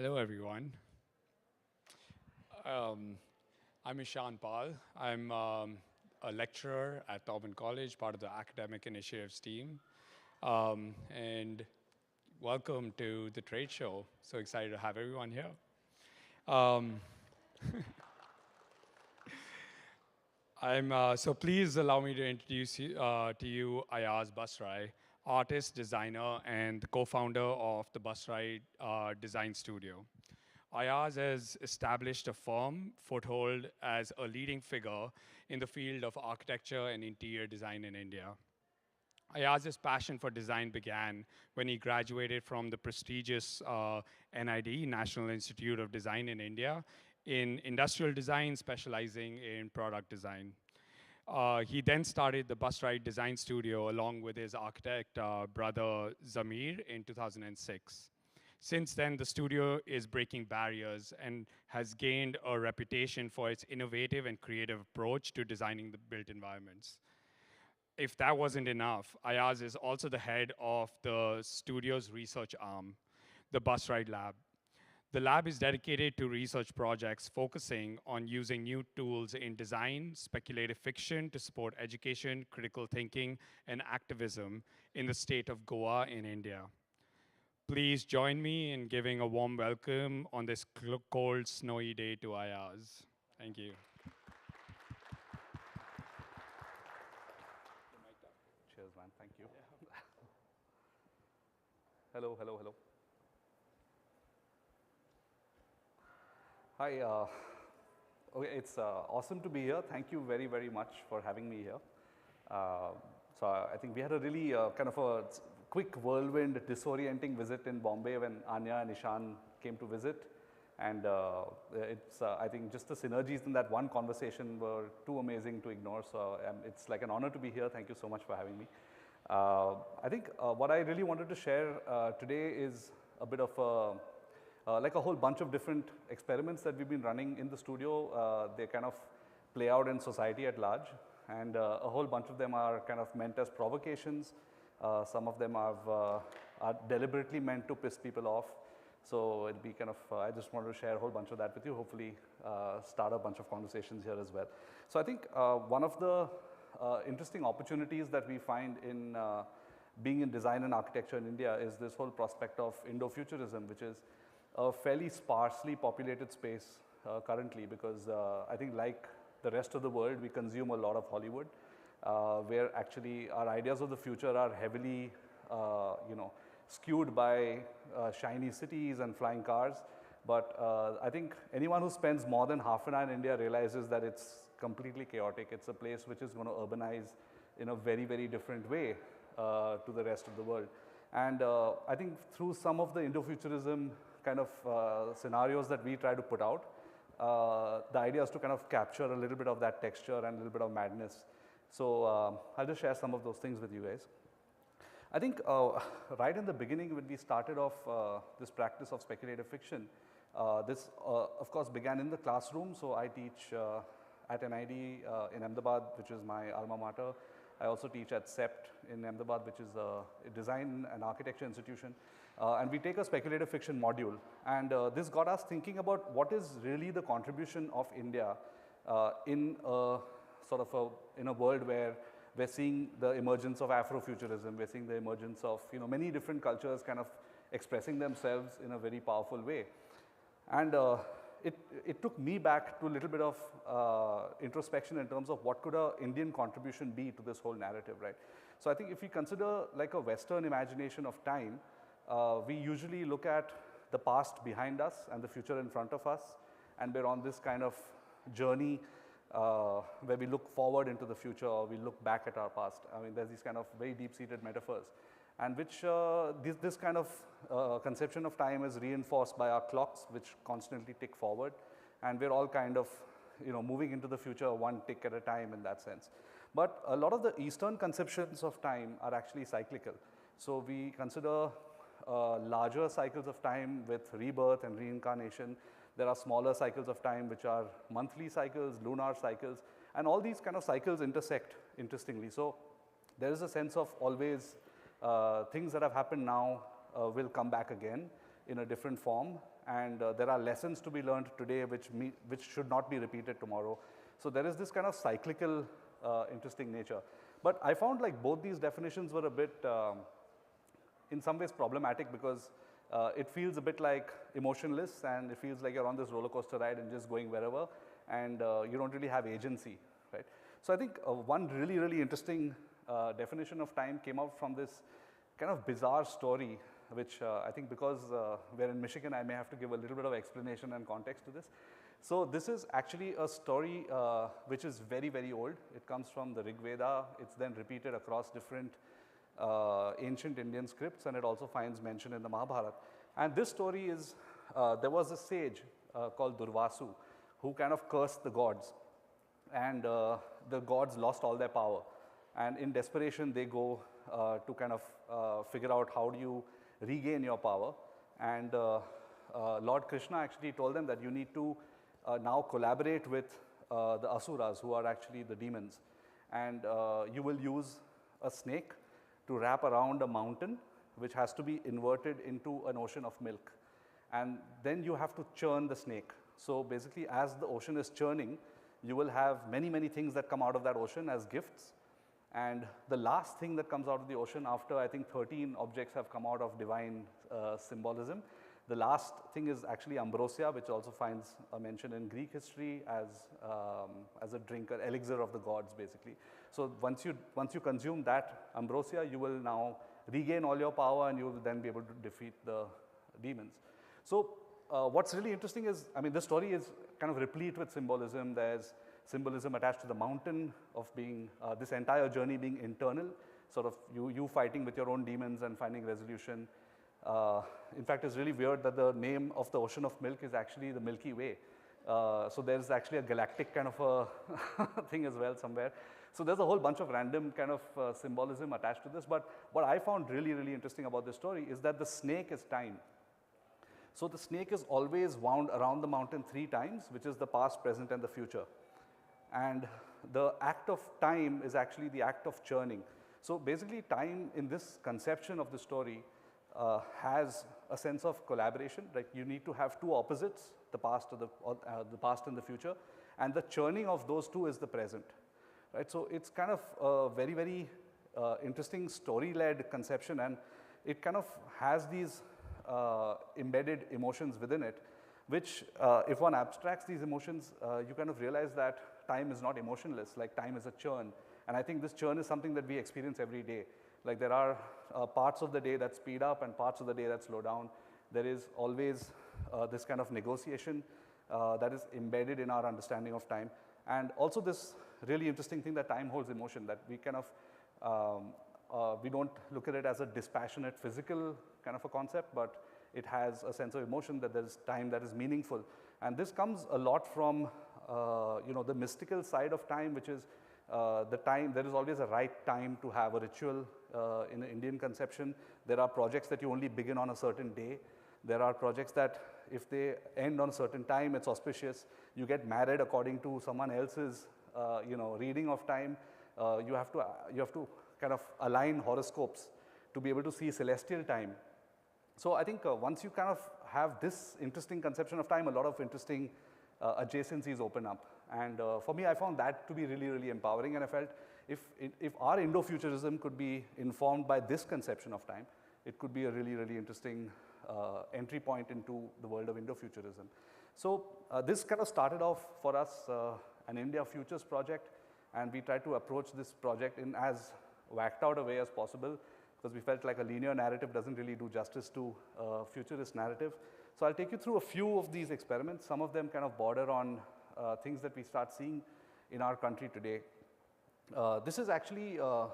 Hello, everyone. Um, I'm Ishan Pal. I'm a lecturer at Tobin College, part of the Academic Initiatives team. And welcome to the trade show. So excited to have everyone here. Um, so please allow me to introduce to you Ayaz Basrai, artist, designer, and the co-founder of the Busride Design Studio. Ayaz has established a firm foothold as a leading figure in the field of architecture and interior design in India. Ayaz's passion for design began when he graduated from the prestigious NID, National Institute of Design in India, in industrial design, specializing in product design. He then started the Busride Design Studio along with his architect brother Zamir in 2006. Since then, the studio is breaking barriers and has gained a reputation for its innovative and creative approach to designing the built environments. If that wasn't enough, Ayaz is also the head of the studio's research arm, the Busride Lab. The lab is dedicated to research projects focusing on using new tools in design, speculative fiction to support education, critical thinking, and activism in the state of Goa in India. Please join me in giving a warm welcome on this cold, snowy day to Ayaz. Thank you. Cheers, man. Thank you. Hello, hello, hello. Hi. Okay, it's awesome to be here. Thank you very, very much for having me here. So I think we had a really kind of a quick whirlwind, disorienting visit in Bombay when Anya and Ishan came to visit. And I think just the synergies in that one conversation were too amazing to ignore. So it's like an honor to be here. Thank you so much for having me. I think what I really wanted to share today is a bit of like a whole bunch of different experiments that we've been running in the studio. They kind of play out in society at large. And a whole bunch of them are kind of meant as provocations. Some of them are deliberately meant to piss people off. So it'll be kind of, I just wanted to share a whole bunch of that with you, hopefully start a bunch of conversations here as well. So I think one of the interesting opportunities that we find in being in design and architecture in India is this whole prospect of Indofuturism, which is a fairly sparsely populated space currently, because I think like the rest of the world, we consume a lot of Hollywood, where actually our ideas of the future are heavily, skewed by shiny cities and flying cars. But I think anyone who spends more than half an hour in India realizes that it's completely chaotic. It's a place which is going to urbanize in a very, very different way to the rest of the world. And I think through some of the Indofuturism kind of scenarios that we try to put out, the idea is to kind of capture a little bit of that texture and a little bit of madness. So I'll just share some of those things with you guys. I think right in the beginning when we started off this practice of speculative fiction, this of course began in the classroom. So I teach at NID in Ahmedabad, which is my alma mater. I also teach at CEPT in Ahmedabad, which is a design and architecture institution. And we take a speculative fiction module. And this got us thinking about what is really the contribution of India in a sort of in a world where we're seeing the emergence of Afrofuturism. We're seeing the emergence of many different cultures kind of expressing themselves in a very powerful way. And it took me back to a little bit of introspection in terms of what could an Indian contribution be to this whole narrative, right? So I think if we consider like a Western imagination of time, we usually look at the past behind us and the future in front of us, and we're on this kind of journey where we look forward into the future or we look back at our past. I mean, there's these kind of very deep-seated metaphors, and which this kind of conception of time is reinforced by our clocks, which constantly tick forward, and we're all kind of moving into the future one tick at a time in that sense. But a lot of the Eastern conceptions of time are actually cyclical. So we consider larger cycles of time with rebirth and reincarnation. There are smaller cycles of time which are monthly cycles, lunar cycles, and all these kind of cycles intersect interestingly. So there is a sense of always things that have happened now will come back again in a different form, and there are lessons to be learned today which should not be repeated tomorrow. So there is this kind of cyclical, interesting nature. But I found like both these definitions were a bit, in some ways problematic, because it feels a bit like emotionless, and it feels like you're on this roller coaster ride and just going wherever, and you don't really have agency, right? So I think one really, really interesting definition of time came out from this kind of bizarre story, which I think because we're in Michigan, I may have to give a little bit of explanation and context to this. So this is actually a story which is very, very old. It comes from the Rig Veda. It's then repeated across different ancient Indian scripts, and it also finds mention in the Mahabharata. And this story is, there was a sage called Durvasu who kind of cursed the gods, and the gods lost all their power. And in desperation, they go to kind of figure out how do you regain your power. And Lord Krishna actually told them that you need to now collaborate with the asuras, who are actually the demons. And you will use a snake to wrap around a mountain, which has to be inverted into an ocean of milk. And then you have to churn the snake. So basically, as the ocean is churning, you will have many, many things that come out of that ocean as gifts. And the last thing that comes out of the ocean, after I think 13 objects have come out of divine symbolism, the last thing is actually ambrosia, which also finds a mention in Greek history as a drink, an elixir of the gods, basically. So once you consume that ambrosia, you will now regain all your power, and you will then be able to defeat the demons. So what's really interesting is, I mean, this story is kind of replete with symbolism. There's symbolism attached to the mountain of being, this entire journey being internal, sort of you fighting with your own demons and finding resolution. In fact, it's really weird that the name of the ocean of milk is actually the Milky Way. So there's actually a galactic kind of a thing as well somewhere. So there's a whole bunch of random kind of symbolism attached to this. But what I found really, really interesting about this story is that the snake is time. So the snake is always wound around the mountain 3 times, which is the past, present, and the future. And the act of time is actually the act of churning. So basically, time in this conception of the story has a sense of collaboration. Like you need to have 2 opposites, the past the past and the future, and the churning of those 2 is the present. Right? So it's kind of a very, very interesting story-led conception, and it kind of has these embedded emotions within it, which if one abstracts these emotions, you kind of realize that time is not emotionless, like time is a churn. And I think this churn is something that we experience every day. Like there are parts of the day that speed up and parts of the day that slow down. There is always this kind of negotiation that is embedded in our understanding of time. And also this really interesting thing that time holds emotion, that we kind of, we don't look at it as a dispassionate physical kind of a concept, but it has a sense of emotion, that there is time that is meaningful. And this comes a lot from the mystical side of time, which is the time, there is always a right time to have a ritual in the Indian conception. There are projects that you only begin on a certain day. There are projects that if they end on a certain time, it's auspicious. You get married according to someone else's reading of time. You have to kind of align horoscopes to be able to see celestial time. So I think once you kind of have this interesting conception of time, a lot of interesting adjacencies open up. And for me, I found that to be really, really empowering. And I felt if our Indofuturism could be informed by this conception of time, it could be a really, really interesting entry point into the world of Indofuturism. So this kind of started off for us an India Futures project, and we tried to approach this project in as whacked out a way as possible, because we felt like a linear narrative doesn't really do justice to a futurist narrative. So I'll take you through a few of these experiments. Some of them kind of border on things that we start seeing in our country today. This is actually a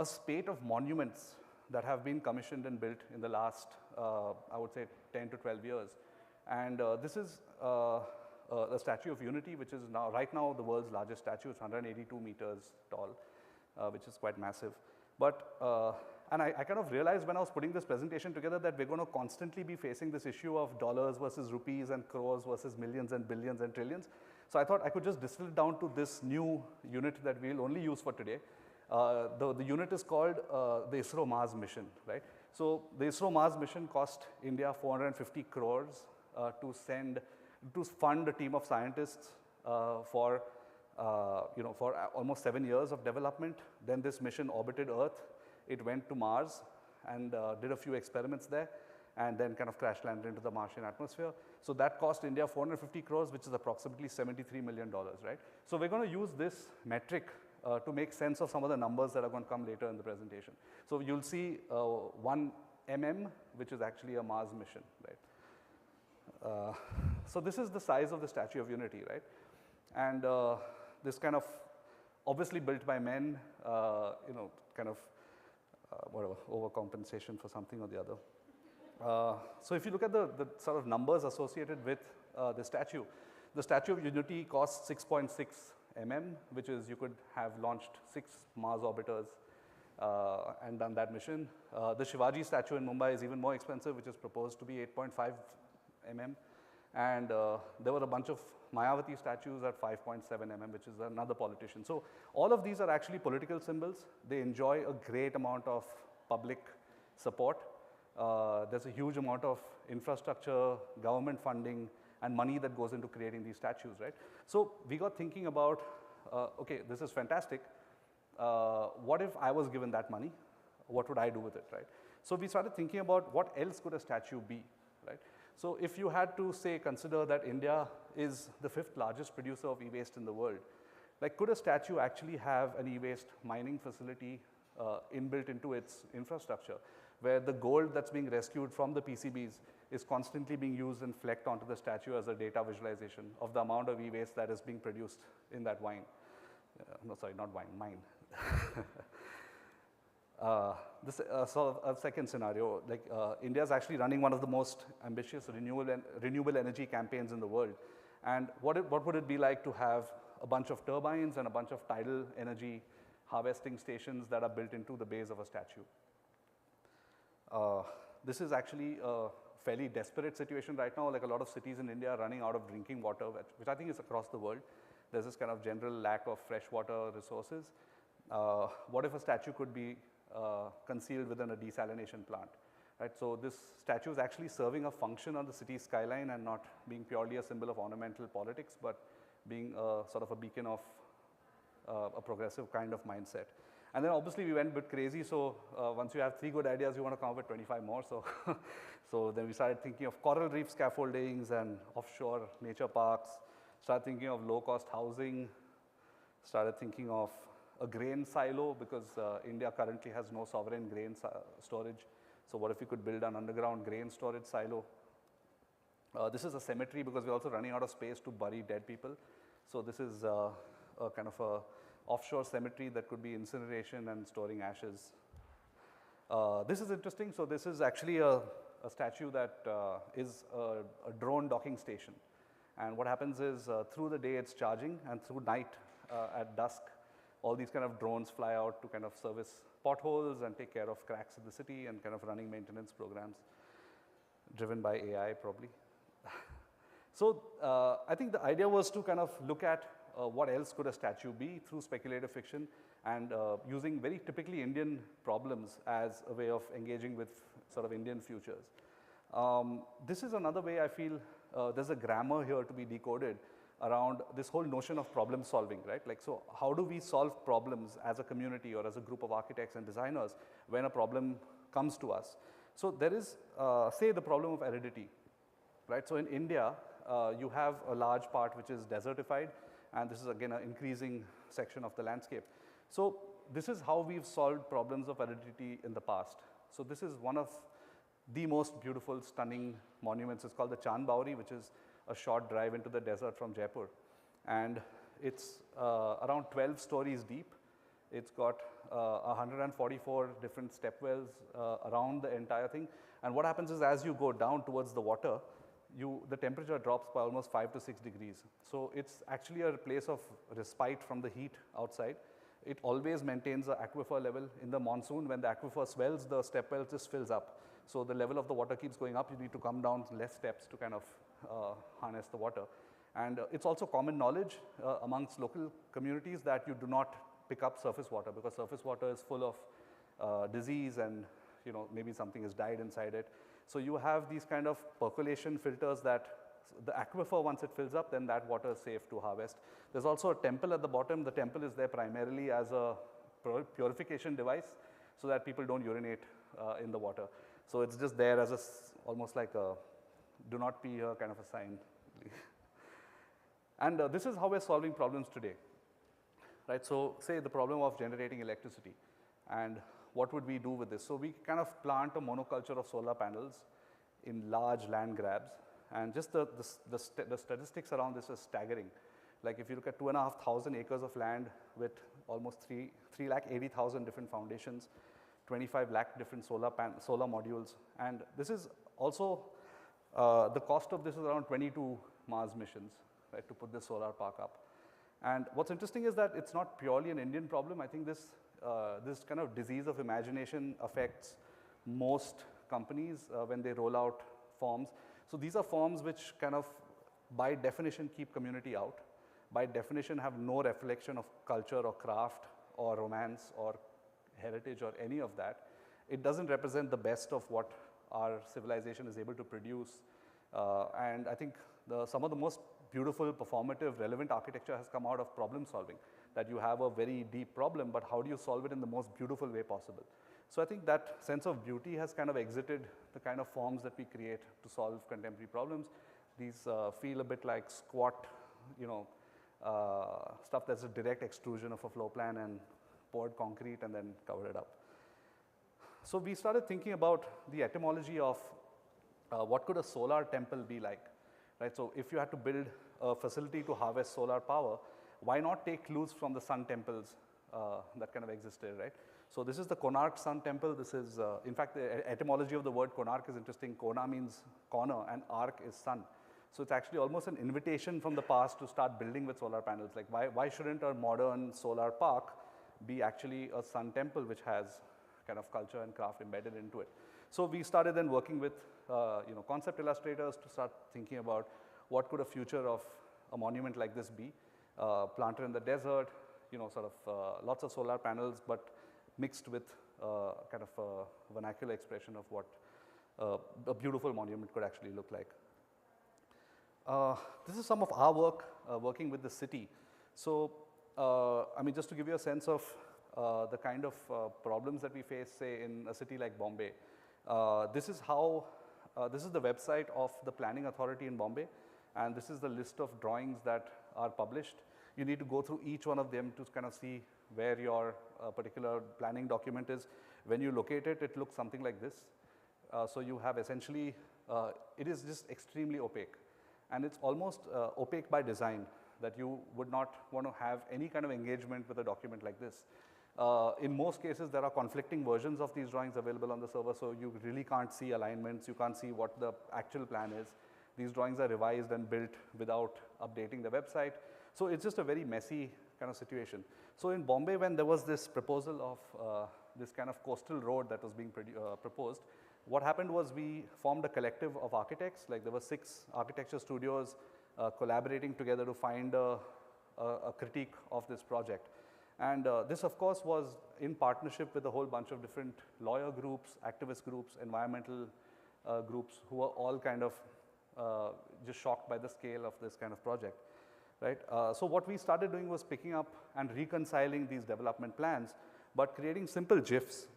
spate of monuments that have been commissioned and built in the last, I would say, 10 to 12 years. And this is the Statue of Unity, which is right now the world's largest statue. It's 182 meters tall, which is quite massive. But, and I kind of realized when I was putting this presentation together that we're going to constantly be facing this issue of dollars versus rupees and crores versus millions and billions and trillions. So I thought I could just distill it down to this new unit that we'll only use for today. The unit is called the ISRO Mars mission, right? So the ISRO Mars mission cost India 450 crores to fund a team of scientists for almost 7 years of development. Then this mission orbited Earth. It went to Mars and did a few experiments there, and then kind of crash landed into the Martian atmosphere. So that cost India 450 crores, which is approximately $73 million, right? So we're going to use this metric to make sense of some of the numbers that are going to come later in the presentation. So you'll see 1 mm, which is actually a Mars mission, right? So this is the size of the Statue of Unity, right? And this kind of obviously built by men, whatever, overcompensation for something or the other. So if you look at the sort of numbers associated with the Statue of Unity costs 6.6 mm, which is you could have launched 6 Mars orbiters and done that mission. The Shivaji statue in Mumbai is even more expensive, which is proposed to be 8.5 mm. And there were a bunch of Mayawati statues at 5.7 mm, which is another politician. So all of these are actually political symbols. They enjoy a great amount of public support. There's a huge amount of infrastructure, government funding, and money that goes into creating these statues, right? So we got thinking about, okay, this is fantastic. What if I was given that money? What would I do with it, right? So we started thinking about what else could a statue be, right? So if you had to say, consider that India is the 5th largest producer of e-waste in the world, like could a statue actually have an e-waste mining facility inbuilt into its infrastructure, where the gold that's being rescued from the PCBs is constantly being used and flecked onto the statue as a data visualization of the amount of e-waste that is being produced in that wine. No, sorry, not wine, mine. This sort of a second scenario, like India is actually running one of the most ambitious renewable energy campaigns in the world. And what would it be like to have a bunch of turbines and a bunch of tidal energy harvesting stations that are built into the base of a statue? This is actually a fairly desperate situation right now. Like a lot of cities in India are running out of drinking water, which I think is across the world. There's this kind of general lack of freshwater resources. What if a statue could be concealed within a desalination plant, right? So this statue is actually serving a function on the city skyline and not being purely a symbol of ornamental politics, but being sort of a beacon of a progressive kind of mindset. And then obviously we went a bit crazy, so once you have 3 good ideas, you want to come up with 25 more. So, so then we started thinking of coral reef scaffoldings and offshore nature parks, started thinking of low-cost housing, started thinking of a grain silo, because India currently has no sovereign grain storage. So what if we could build an underground grain storage silo? This is a cemetery because we're also running out of space to bury dead people. So this is a kind of a offshore cemetery that could be incineration and storing ashes. This is interesting. So this is actually a statue that is a drone docking station. And what happens is through the day it's charging, and through night at dusk, all these kind of drones fly out to kind of service potholes and take care of cracks in the city and kind of running maintenance programs driven by AI probably. So I think the idea was to kind of look at what else could a statue be through speculative fiction, and using very typically Indian problems as a way of engaging with sort of Indian futures. This is another way I feel there's a grammar here to be decoded around this whole notion of problem solving, right? Like, so how do we solve problems as a community or as a group of architects and designers when a problem comes to us? So there is, say, the problem of aridity, right? So in India, you have a large part which is desertified, and this is again an increasing section of the landscape. So this is how we've solved problems of aridity in the past. So this is one of the most beautiful, stunning monuments. It's called the Chand Bauri, which is a short drive into the desert from Jaipur. And it's around 12 stories deep. It's got 144 different stepwells around the entire thing. And what happens is as you go down towards the water, the temperature drops by almost 5 to 6 degrees. So it's actually a place of respite from the heat outside. It always maintains the aquifer level. In the monsoon, when the aquifer swells, the stepwell just fills up. So the level of the water keeps going up. You need to come down less steps to kind of harness the water. And it's also common knowledge amongst local communities that you do not pick up surface water, because surface water is full of disease and maybe something has died inside it. So you have these kind of percolation filters that the aquifer, once it fills up, then that water is safe to harvest. There's also a temple at the bottom. The temple is there primarily as a purification device so that people don't urinate in the water. So it's just there as almost like a do not pee here kind of a sign. And this is how we're solving problems today. Right, so say the problem of generating electricity, and what would we do with this? So we kind of plant a monoculture of solar panels in large land grabs, and just the statistics around this is staggering. Like if you look at 2,500 acres of land with almost 380,000 different foundations, 25 lakh different solar modules, and this is also the cost of this is around 22 Mars missions, right, to put this solar park up. And what's interesting is that it's not purely an Indian problem. I think this kind of disease of imagination affects most companies when they roll out forms. So these are forms which kind of, by definition, keep community out. By definition, have no reflection of culture or craft or romance or heritage or any of that. It doesn't represent the best of what our civilization is able to produce. And I think some of the most beautiful, performative, relevant architecture has come out of problem solving, that you have a very deep problem, but how do you solve it in the most beautiful way possible? So I think that sense of beauty has kind of exited the kind of forms that we create to solve contemporary problems. These feel a bit like squat, stuff that's a direct extrusion of a floor plan and poured concrete and then covered it up. So we started thinking about the etymology of what could a solar temple be like. Right, so if you had to build a facility to harvest solar power, why not take clues from the sun temples that kind of existed, right? So this is the Konark Sun Temple. This is, in fact, the etymology of the word Konark is interesting. Kona means corner and arc is sun. So it's actually almost an invitation from the past to start building with solar panels. Like why shouldn't a modern solar park be actually a sun temple which has kind of culture and craft embedded into it? So we started then working with concept illustrators to start thinking about what could a future of a monument like this be, planted in the desert, sort of lots of solar panels, but mixed with kind of a vernacular expression of what a beautiful monument could actually look like. This is some of our work working with the city. So, I mean, just to give you a sense of the kind of problems that we face, say, in a city like Bombay. This is the website of the Planning Authority in Bombay, and this is the list of drawings that are published. You need to go through each one of them to kind of see where your particular planning document is. When you locate it, it looks something like this. So you have essentially, it is just extremely opaque, and it's almost opaque by design, that you would not want to have any kind of engagement with a document like this. In most cases, there are conflicting versions of these drawings available on the server, so you really can't see alignments, you can't see what the actual plan is. These drawings are revised and built without updating the website. So it's just a very messy kind of situation. So in Bombay, when there was this proposal of this kind of coastal road that was being proposed, what happened was we formed a collective of architects. Like there were 6 architecture studios collaborating together to find a critique of this project. And this, of course, was in partnership with a whole bunch of different lawyer groups, activist groups, environmental groups, who were all kind of just shocked by the scale of this kind of project, right? So what we started doing was picking up and reconciling these development plans, but creating simple GIFs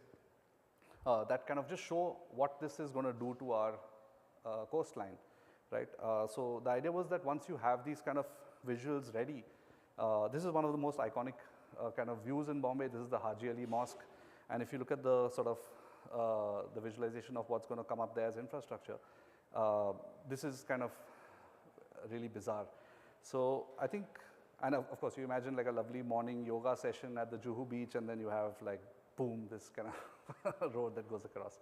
that kind of just show what this is going to do to our coastline, right? So the idea was that once you have these kind of visuals ready, this is one of the most iconic kind of views in Bombay. This is the Haji Ali Mosque, and if you look at the sort of the visualization of what's going to come up there as infrastructure, this is kind of really bizarre. So I think, and of course you imagine like a lovely morning yoga session at the Juhu beach, and then you have like, boom, this kind of road that goes across.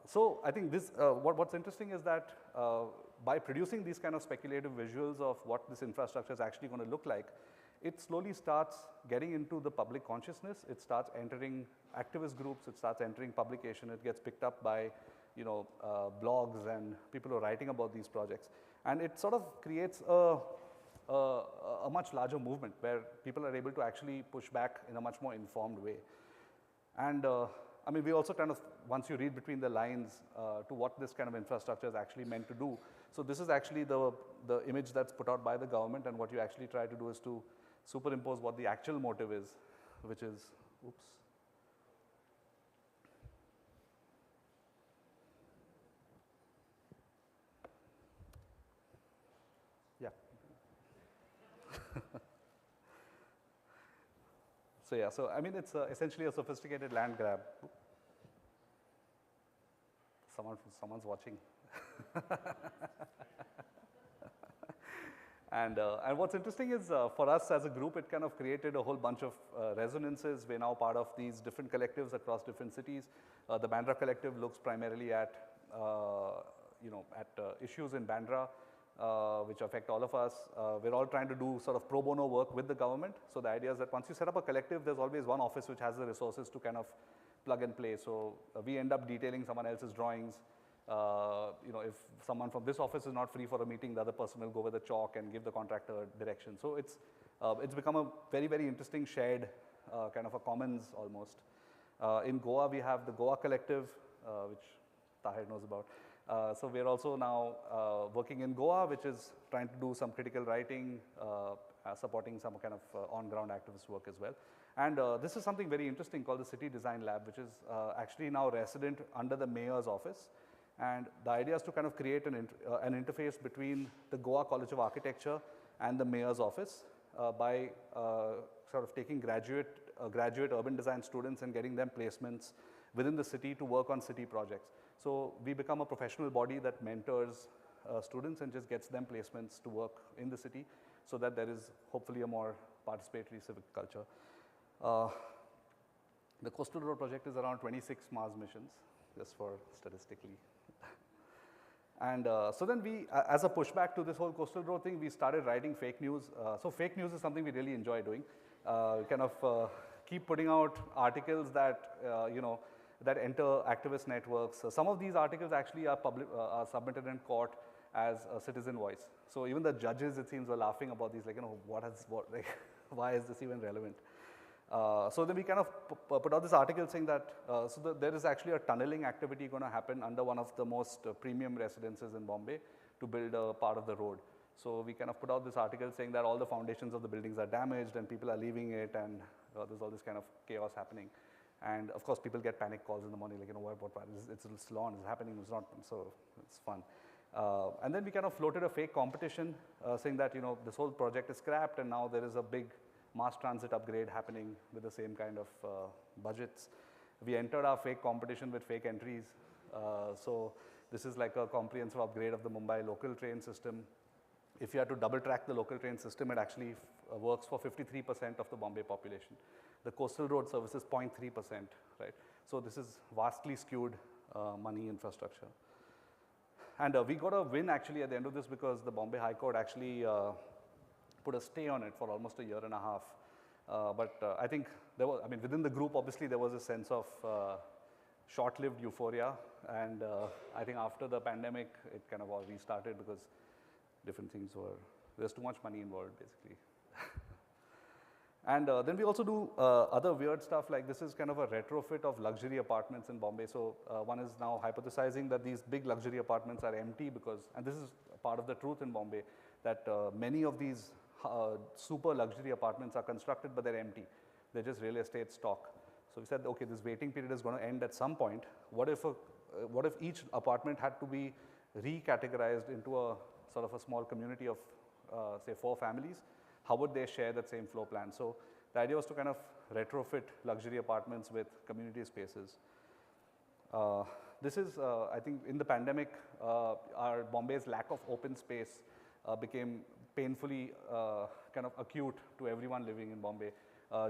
So I think this, what's interesting is that by producing these kind of speculative visuals of what this infrastructure is actually going to look like, it slowly starts getting into the public consciousness. It starts entering activist groups. It starts entering publication. It gets picked up by, blogs and people who are writing about these projects. And it sort of creates a much larger movement where people are able to actually push back in a much more informed way. And I mean, we also kind of, once you read between the lines to what this kind of infrastructure is actually meant to do. So this is actually the image that's put out by the government, and what you actually try to do is to superimpose what the actual motive is, which is, oops. Yeah. So yeah, so I mean, it's essentially a sophisticated land grab. Someone's watching. And what's interesting is for us as a group, it kind of created a whole bunch of resonances. We're now part of these different collectives across different cities. The Bandra collective looks primarily at, issues in Bandra, which affect all of us. We're all trying to do sort of pro bono work with the government. So the idea is that once you set up a collective, there's always one office which has the resources to kind of plug and play. So we end up detailing someone else's drawings. If someone from this office is not free for a meeting, the other person will go with a chalk and give the contractor direction. So it's become a very, very interesting shared kind of a commons almost. In Goa, we have the Goa collective, which Tahir knows about. So we're also now working in Goa, which is trying to do some critical writing, supporting some kind of on-ground activist work as well. And this is something very interesting called the City Design Lab, which is actually now resident under the mayor's office. And the idea is to kind of create an interface between the Goa College of Architecture and the mayor's office by sort of taking graduate urban design students and getting them placements within the city to work on city projects. So we become a professional body that mentors students and just gets them placements to work in the city, so that there is hopefully a more participatory civic culture. The Coastal Road project is around 26 Mars missions, just for statistically. And so then we, as a pushback to this whole Coastal Road thing, we started writing fake news. So fake news is something we really enjoy doing. Kind of keep putting out articles that, that enter activist networks. Some of these articles actually are submitted in court as a citizen voice. So even the judges, it seems, were laughing about these, like, why is this even relevant? So then we kind of put out this article saying that there is actually a tunneling activity going to happen under one of the most premium residences in Bombay to build a part of the road. So we kind of put out this article saying that all the foundations of the buildings are damaged and people are leaving it, and there's all this kind of chaos happening. And of course, people get panic calls in the morning, like, it's lawn, it's happening, it's not, so it's fun. And then we kind of floated a fake competition saying that, this whole project is scrapped and now there is a big mass transit upgrade happening with the same kind of budgets. We entered our fake competition with fake entries. So this is like a comprehensive upgrade of the Mumbai local train system. If you had to double track the local train system, it actually works for 53% of the Bombay population. The coastal road service is 0.3%, right? So this is vastly skewed money infrastructure. And we got a win actually at the end of this, because the Bombay High Court actually put a stay on it for almost a year and a half. But I think there was, within the group, obviously there was a sense of short-lived euphoria. And I think after the pandemic, it kind of all restarted because different things there's too much money involved, basically. And then we also do other weird stuff, like this is kind of a retrofit of luxury apartments in Bombay. So one is now hypothesizing that these big luxury apartments are empty because, and this is part of the truth in Bombay, that many of these super luxury apartments are constructed, but they're empty. They're just real estate stock. So we said, okay, this waiting period is going to end at some point. What if each apartment had to be recategorized into a sort of a small community of, say, 4 families? How would they share that same floor plan? So the idea was to kind of retrofit luxury apartments with community spaces. This is, I think, in the pandemic, our Bombay's lack of open space became painfully kind of acute to everyone living in Bombay.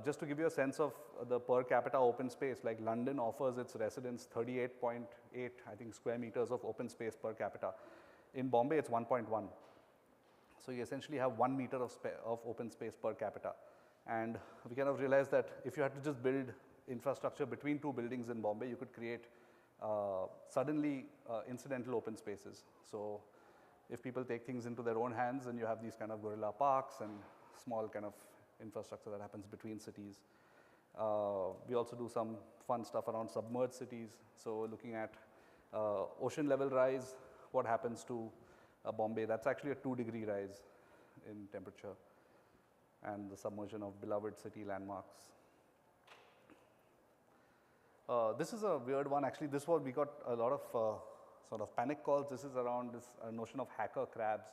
Just to give you a sense of the per capita open space, like London offers its residents 38.8, I think, square meters of open space per capita. In Bombay, it's 1.1. So you essentially have 1 meter of open space per capita. And we kind of realized that if you had to just build infrastructure between 2 buildings in Bombay, you could create suddenly incidental open spaces. So if people take things into their own hands, and you have these kind of guerrilla parks and small kind of infrastructure that happens between cities. we also do some fun stuff around submerged cities. So looking at ocean level rise, what happens to Bombay. That's actually a 2-degree rise in temperature, and the submersion of beloved city landmarks. This is a weird one. Actually, this one we got a lot of sort of panic calls. This is around this notion of hacker crabs,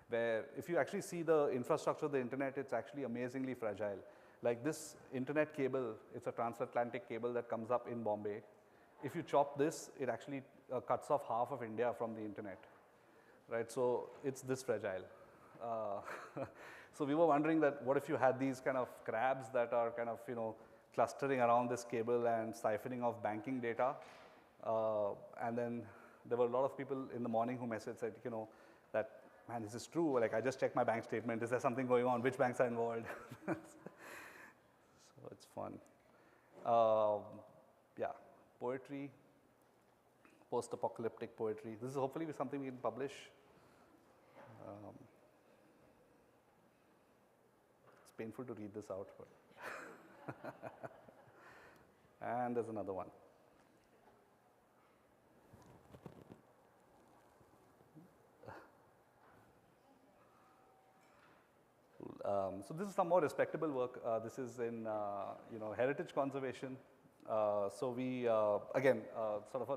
where if you actually see the infrastructure of the internet, it's actually amazingly fragile. Like this internet cable, it's a transatlantic cable that comes up in Bombay. If you chop this, it actually cuts off half of India from the internet, right? So it's this fragile. So we were wondering that what if you had these kind of crabs that are kind of, clustering around this cable and siphoning off banking data. And then there were a lot of people in the morning who messaged, said, that, man, is this true? Like, I just checked my bank statement. Is there something going on? Which banks are involved? So it's fun. Yeah, poetry, post-apocalyptic poetry. This is hopefully something we can publish. It's painful to read this out, but and there's another one. So this is some more respectable work. This is in heritage conservation. So we again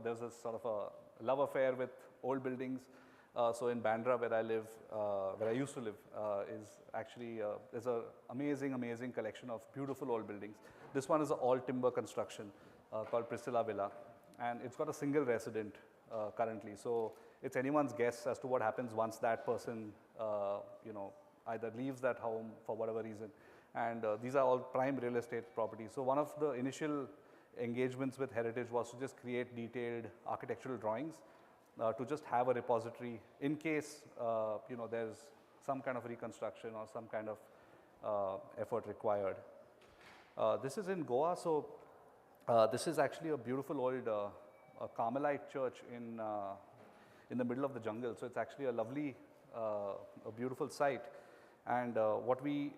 there's a sort of a love affair with old buildings. So in Bandra, where I live, where I used to live, is actually there's an amazing collection of beautiful old buildings. This one is an all timber construction called Priscilla Villa, and it's got a single resident currently. So it's anyone's guess as to what happens once that person either leaves that home for whatever reason. And these are all prime real estate properties. So one of the initial engagements with heritage was to just create detailed architectural drawings to just have a repository in case there's some kind of reconstruction or some kind of effort required. This is in Goa. So this is actually a beautiful old Carmelite church in the middle of the jungle. So it's actually a lovely, a beautiful site. And what we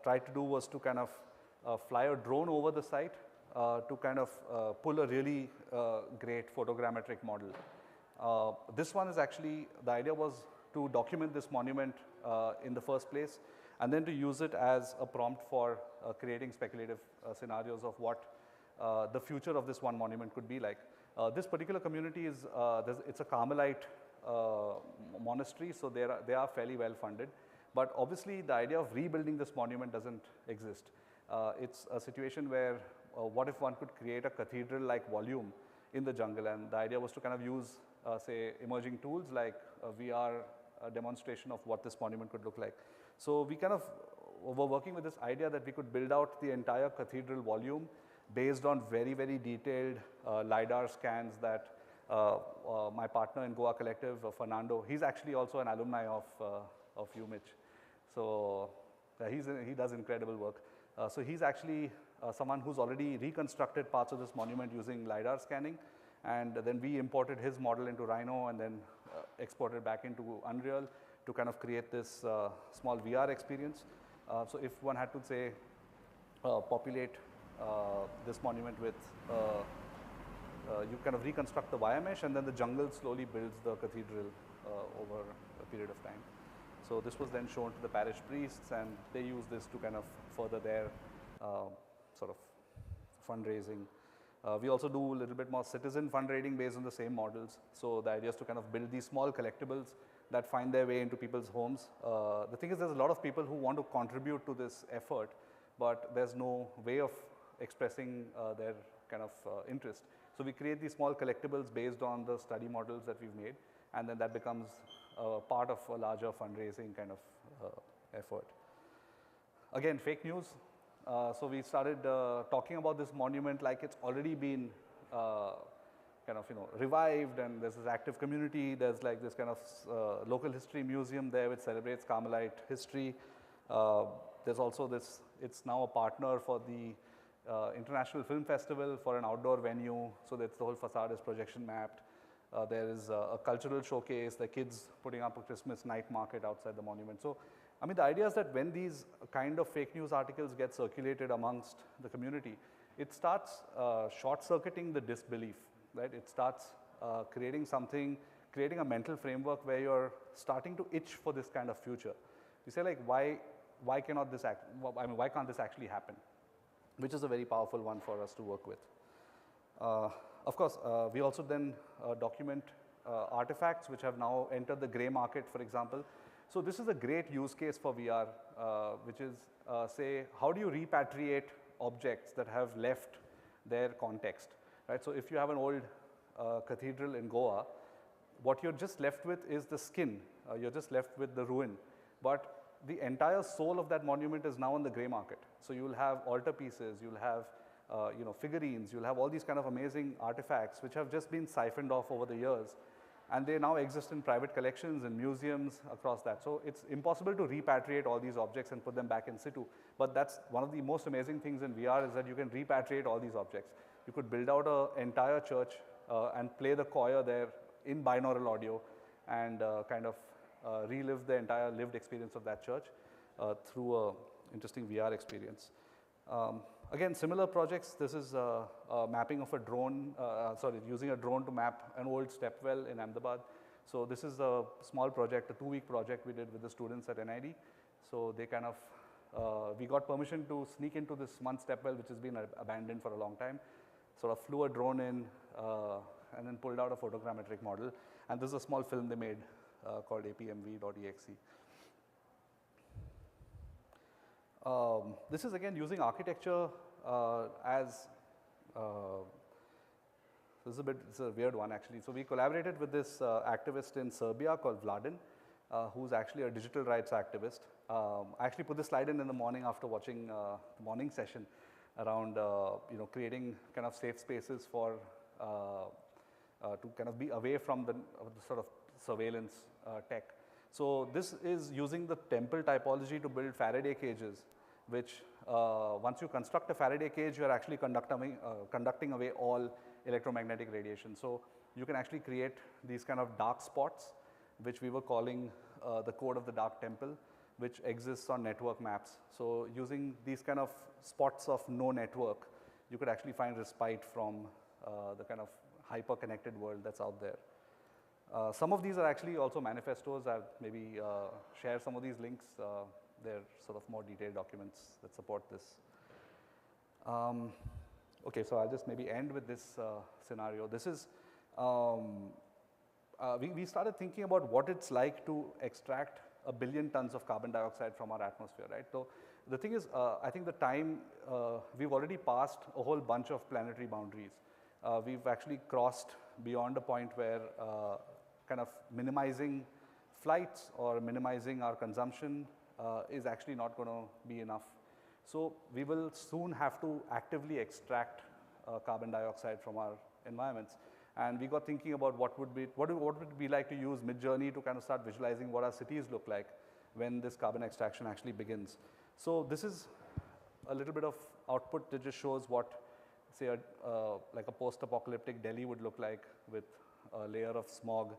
tried to do was to kind of fly a drone over the site to kind of pull a really great photogrammetric model. This one is actually, the idea was to document this monument in the first place, and then to use it as a prompt for creating speculative scenarios of what the future of this one monument could be like. This particular community is, it's a Carmelite monastery, so they are fairly well funded. But obviously, the idea of rebuilding this monument doesn't exist. It's a situation where what if one could create a cathedral-like volume in the jungle, and the idea was to kind of use, say, emerging tools like a VR demonstration of what this monument could look like. So we kind of were working with this idea that we could build out the entire cathedral volume based on very detailed LiDAR scans that my partner in Goa Collective, Fernando, he's actually also an alumni of UMich. So he does incredible work. So he's actually someone who's already reconstructed parts of this monument using LiDAR scanning, and then we imported his model into Rhino and then exported back into Unreal to kind of create this small VR experience. So if one had to say populate this monument with, you kind of reconstruct the wire mesh, and then the jungle slowly builds the cathedral over a period of time. So this was then shown to the parish priests, and they used this to kind of further their sort of fundraising. We also do a little bit more citizen fundraising based on the same models. So the idea is to kind of build these small collectibles that find their way into people's homes. The thing is, there's a lot of people who want to contribute to this effort, but there's no way of expressing their kind of interest. So we create these small collectibles based on the study models that we've made, and then that becomes part of a larger fundraising kind of effort. Again, fake news. So we started talking about this monument like it's already been kind of revived, and there's this active community. There's like this kind of local history museum there which celebrates Carmelite history. There's also this, it's now a partner for the International Film Festival for an outdoor venue, so that the whole facade is projection mapped. There is a cultural showcase, the kids putting up a Christmas night market outside the monument. So, I mean, the idea is that when these kind of fake news articles get circulated amongst the community, it starts short-circuiting the disbelief, right? It starts creating something, creating a mental framework where you're starting to itch for this kind of future. You say like, why cannot this act, I mean, why can't this actually happen? Which is a very powerful one for us to work with. Of course, we also then document artifacts which have now entered the gray market, for example. So this is a great use case for VR, which is, say, how do you repatriate objects that have left their context, right? So if you have an old cathedral in Goa, what you're just left with is the skin. You're just left with the ruin. But the entire soul of that monument is now on the gray market. So you'll have altarpieces, you'll have figurines, you'll have all these kind of amazing artifacts which have just been siphoned off over the years. And they now exist in private collections and museums across that. So it's impossible to repatriate all these objects and put them back in situ. But that's one of the most amazing things in VR is that you can repatriate all these objects. You could build out an entire church and play the choir there in binaural audio and kind of relive the entire lived experience of that church through an interesting VR experience. Again, similar projects. This is a mapping of a drone, using a drone to map an old stepwell in Ahmedabad. So this is a small project, a 2-week project we did with the students at NID. So they kind of, we got permission to sneak into this one stepwell which has been abandoned for a long time. Sort of flew a drone in and then pulled out a photogrammetric model. And this is a small film they made called apmv.exe. This is again using architecture as, it's a weird one actually. So we collaborated with this activist in Serbia called Vladan, who's actually a digital rights activist. I actually put this slide in the morning after watching the morning session around creating kind of safe spaces for to kind of be away from the sort of surveillance tech. So this is using the temple typology to build Faraday cages, which once you construct a Faraday cage, you are actually conducting away all electromagnetic radiation. So you can actually create these kind of dark spots, which we were calling the code of the dark temple, which exists on network maps. So using these kind of spots of no network, you could actually find respite from the kind of hyper-connected world that's out there. Some of these are actually also manifestos. I'll maybe share some of these links. They're sort of more detailed documents that support this. Okay, so I'll just maybe end with this scenario. This is, we started thinking about what it's like to extract 1 billion tons of carbon dioxide from our atmosphere, right? So the thing is, I think the time, we've already passed a whole bunch of planetary boundaries. We've actually crossed beyond a point where kind of minimizing flights or minimizing our consumption is actually not going to be enough. So we will soon have to actively extract carbon dioxide from our environments. And we got thinking about what would it be like to use Midjourney to kind of start visualizing what our cities look like when this carbon extraction actually begins. So this is a little bit of output that just shows what, say, like a post-apocalyptic Delhi would look like with a layer of smog.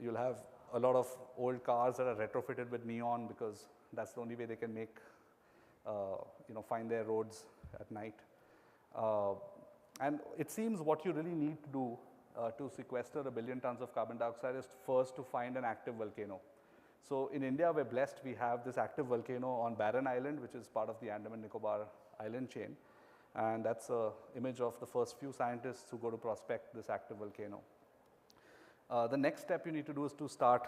You'll have a lot of old cars that are retrofitted with neon because that's the only way they can make, find their roads at night. And it seems what you really need to do to sequester 1 billion tons of carbon dioxide is first to find an active volcano. So in India, we're blessed. We have this active volcano on Barren Island, which is part of the Andaman Nicobar island chain. And that's an image of the first few scientists who go to prospect this active volcano. The next step you need to do is to start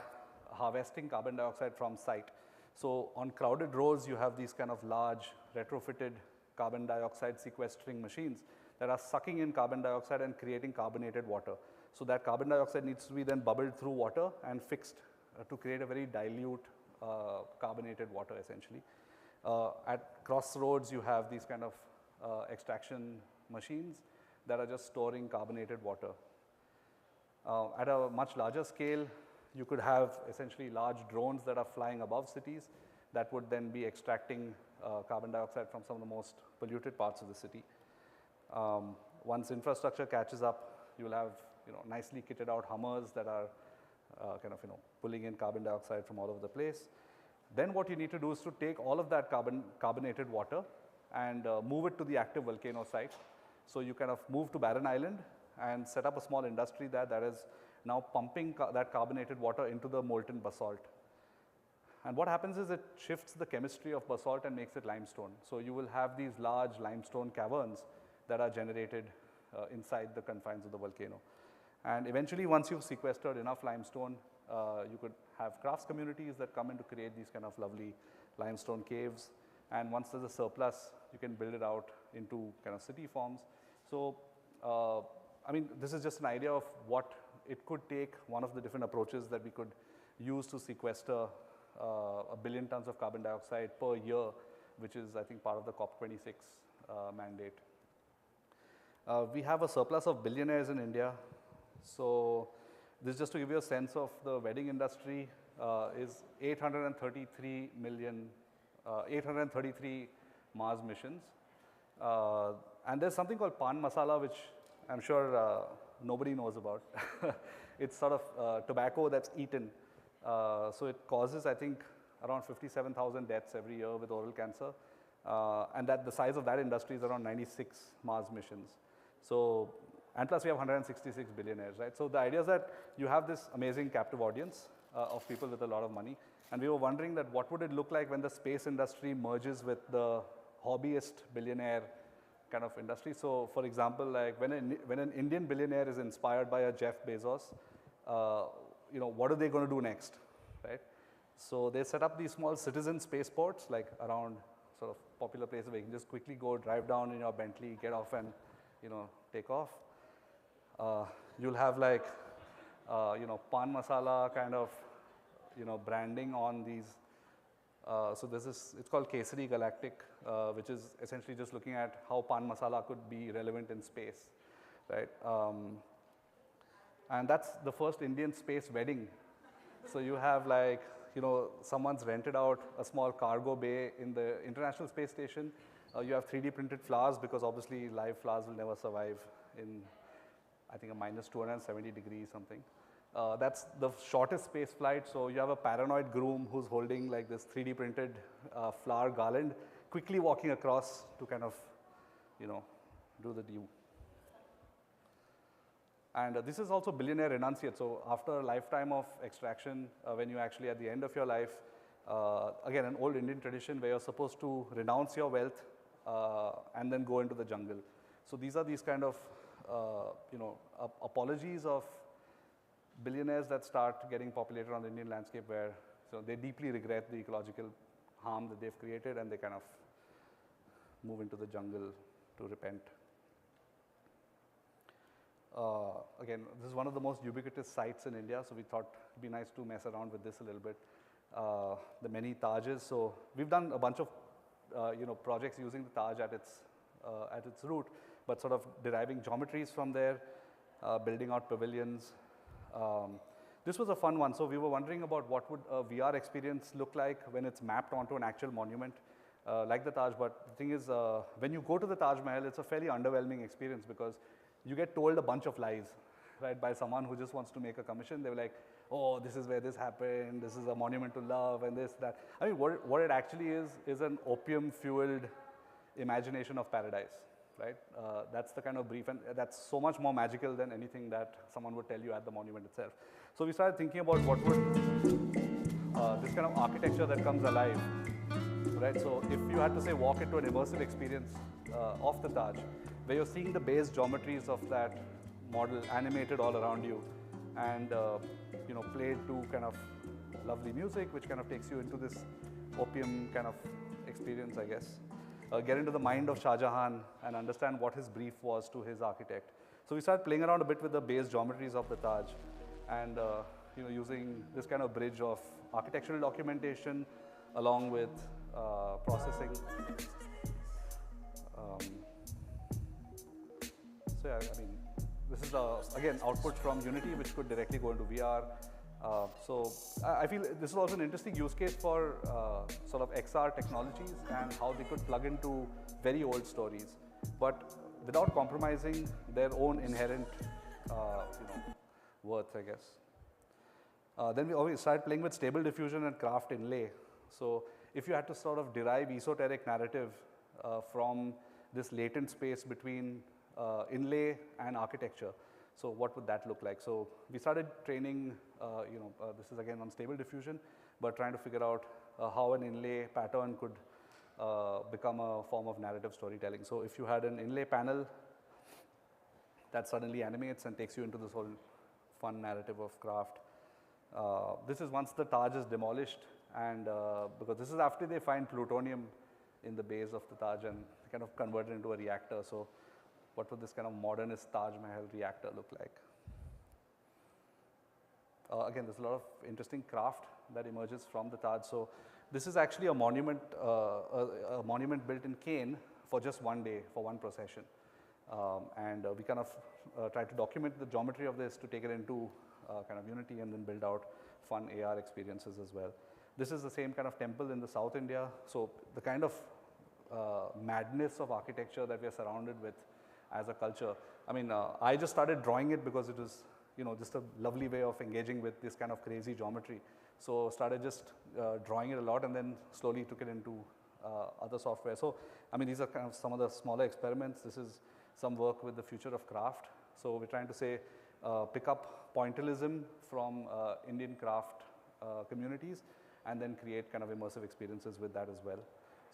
harvesting carbon dioxide from site. So on crowded roads, you have these kind of large retrofitted carbon dioxide sequestering machines that are sucking in carbon dioxide and creating carbonated water. So that carbon dioxide needs to be then bubbled through water and fixed to create a very dilute carbonated water essentially. At crossroads, you have these kind of extraction machines that are just storing carbonated water. At a much larger scale, you could have essentially large drones that are flying above cities that would then be extracting carbon dioxide from some of the most polluted parts of the city. Once infrastructure catches up, you'll have nicely kitted out Hummers that are pulling in carbon dioxide from all over the place. Then what you need to do is to take all of that carbonated water and move it to the active volcano site. So you kind of move to Barren Island and set up a small industry there that is now pumping that carbonated water into the molten basalt. And what happens is it shifts the chemistry of basalt and makes it limestone. So you will have these large limestone caverns that are generated inside the confines of the volcano. And eventually, once you've sequestered enough limestone, you could have crafts communities that come in to create these kind of lovely limestone caves. And once there's a surplus, you can build it out into kind of city forms. So, I mean, this is just an idea of what it could take, one of the different approaches that we could use to sequester 1 billion tons of carbon dioxide per year, which is, I think, part of the COP26 mandate. We have a surplus of billionaires in India. So this just to give you a sense of the wedding industry is 833 Mars missions. And there's something called pan masala, which I'm sure nobody knows about. It's sort of tobacco that's eaten. So it causes, I think, around 57,000 deaths every year with oral cancer. And that the size of that industry is around 96 Mars missions. So, and plus we have 166 billionaires, right? So the idea is that you have this amazing captive audience of people with a lot of money. And we were wondering that what would it look like when the space industry merges with the hobbyist billionaire kind of industry. So for example, like when an Indian billionaire is inspired by a Jeff Bezos, you know, what are they going to do next, right? So they set up these small citizen spaceports, like around sort of popular places where you can just quickly go drive down in your Bentley, get off and, you know, take off. You'll have like, you know, pan masala kind of, you know, branding on these. So this is, it's called Kesari Galactic, which is essentially just looking at how pan masala could be relevant in space, right? And that's the first Indian space wedding. So you have like, you know, someone's rented out a small cargo bay in the International Space Station. You have 3D printed flowers because obviously live flowers will never survive in, I think, a minus 270 degrees something. That's the shortest space flight. So you have a paranoid groom who's holding like this 3D printed flower garland, quickly walking across to kind of, you know, do the due. And this is also billionaire renunciate. So after a lifetime of extraction, when you actually at the end of your life, again, an old Indian tradition where you're supposed to renounce your wealth and then go into the jungle. So these are these kind of, you know, apologies of billionaires that start getting populated on the Indian landscape where so they deeply regret the ecological harm that they've created and they kind of move into the jungle to repent. Again, this is one of the most ubiquitous sites in India, so we thought it'd be nice to mess around with this a little bit. The many Tajes. So we've done a bunch of you know, projects using the Taj at its root, but sort of deriving geometries from there, building out pavilions. This was a fun one. So we were wondering about what would a VR experience look like when it's mapped onto an actual monument like the Taj. But the thing is, when you go to the Taj Mahal, it's a fairly underwhelming experience because you get told a bunch of lies, right, by someone who just wants to make a commission. They were like, oh, this is where this happened, this is a monument to love, and this, that. I mean, what it actually is an opium-fueled imagination of paradise, right? That's the kind of brief, and that's so much more magical than anything that someone would tell you at the monument itself. So we started thinking about what would, this kind of architecture that comes alive, right? So if you had to say walk into an immersive experience of the Taj, where you're seeing the base geometries of that model animated all around you and you know, played to kind of lovely music, which kind of takes you into this opium kind of experience, I guess. Get into the mind of Shah Jahan and understand what his brief was to his architect. So we started playing around a bit with the base geometries of the Taj and you know, using this kind of bridge of architectural documentation along with processing. So yeah, I mean, this is again output from Unity, which could directly go into VR. So I feel this is also an interesting use case for sort of XR technologies and how they could plug into very old stories, but without compromising their own inherent you know, worth, I guess. Then we always started playing with stable diffusion and craft inlay. So if you had to sort of derive esoteric narrative from this latent space between inlay and architecture. So what would that look like? So we started training, this is again on stable diffusion, but trying to figure out how an inlay pattern could become a form of narrative storytelling. So if you had an inlay panel that suddenly animates and takes you into this whole fun narrative of craft. This is once the Taj is demolished, and because this is after they find plutonium in the base of the Taj and kind of convert it into a reactor. So what would this kind of modernist Taj Mahal reactor look like? Again, there's a lot of interesting craft that emerges from the Taj. So this is actually a monument built in cane for just one day, for one procession. We kind of try to document the geometry of this to take it into kind of Unity and then build out fun AR experiences as well. This is the same kind of temple in the South India. So the kind of madness of architecture that we are surrounded with as a culture. I mean, I just started drawing it because it was, just a lovely way of engaging with this kind of crazy geometry. So started just drawing it a lot and then slowly took it into other software. So, I mean, these are kind of some of the smaller experiments. This is some work with the future of craft. So we're trying to say, pick up pointillism from Indian craft communities and then create kind of immersive experiences with that as well.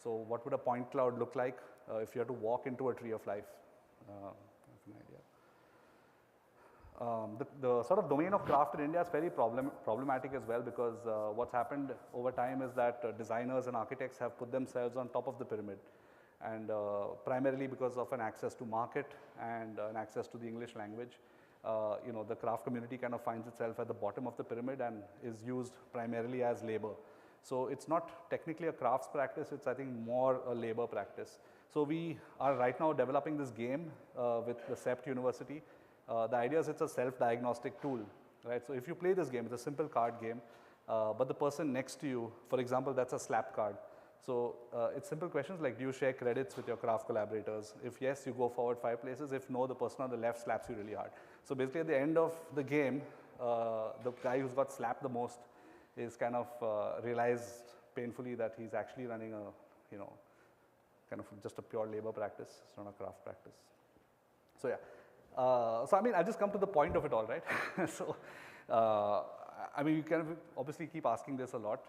So what would a point cloud look like if you had to walk into a tree of life? That's an idea. The sort of domain of craft in India is very problematic as well, because what's happened over time is that designers and architects have put themselves on top of the pyramid, and primarily because of an access to market and an access to the English language. The craft community kind of finds itself at the bottom of the pyramid and is used primarily as labor. So it's not technically a crafts practice, it's I think more a labor practice. So we are right now developing this game with the CEPT University. The idea is it's a self-diagnostic tool, right? So if you play this game, it's a simple card game, but the person next to you, for example, that's a slap card. So it's simple questions like, do you share credits with your craft collaborators? If yes, you go forward 5 places. If no, the person on the left slaps you really hard. So basically at the end of the game, the guy who's got slapped the most is kind of realized painfully that he's actually running a, kind of just a pure labor practice. It's not a craft practice. So yeah. So I mean, I'll just come to the point of it all, right? So, I mean, you can obviously keep asking this a lot,